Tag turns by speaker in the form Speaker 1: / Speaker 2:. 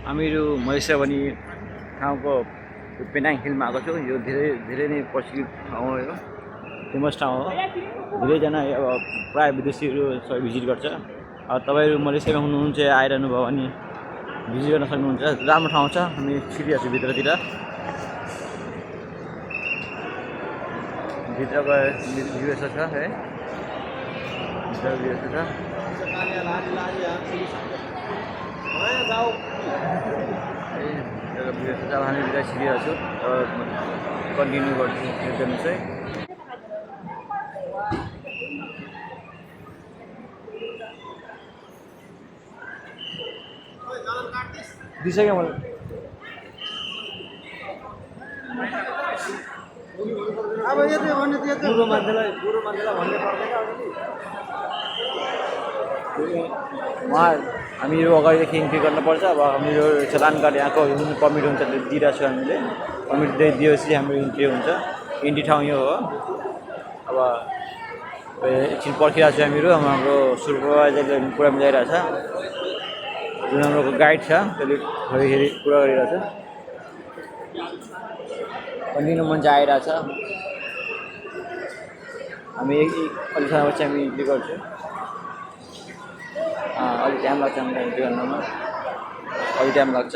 Speaker 1: हामीहरू मलेसिया भन्ने ठाउँको पेनाङ हिलमा आएको छु। यो धेरै नै प्रसिद्ध ठाउँ हो, यो फेमस ठाउँ हो। धेरैजना अब प्रायः विदेशीहरू सबै भिजिट गर्छ। अब तपाईँहरू मलेसियामा हुनुहुन्छ आइरहनु भयो भने भिजिट गर्न सक्नुहुन्छ। राम्रो ठाउँ छ। हामी छिरिरहेको छु भित्रतिर। भित्रको भ्यू यस्तो छ है, भित्रको भ्यू यस्तो छ। अब हामी भित्र छिरिरहेको छु। कन्टिन्यू गर्नु चाहिँ दिइसक्यो मलाई। अब यो चाहिँ भन्ने त्यो बुढो मान्छेलाई भन्ने पर्दैन। हामीहरू अगाडिदेखि इन्ट्री गर्नुपर्छ। अब हामीहरू चलान कार्ड यहाँको जुन पर्मिट हुन्छ त्यो दिइरहेको छु हामीले। पर्मिट दिएपछि हाम्रो इन्ट्री हुन्छ। इन्ट्री ठाउँ यो हो। अब एकछिन पर्खिरहेको छु हामीहरू। हाम्रो सुपरभाइजरले कुरा मिलाइरहेछ। जुन हाम्रो गाइड छ त्यसले घरिघरि कुरा गरिरहेछ। कन्टिन्यू मान्छे आइरहेछ। हामी अलिक समयपछि हामी इन्ट्री गर्छौँ। अलिक टाइम लाग्छ हामीलाई इन्ट्री गर्नमा, अलिक टाइम लाग्छ।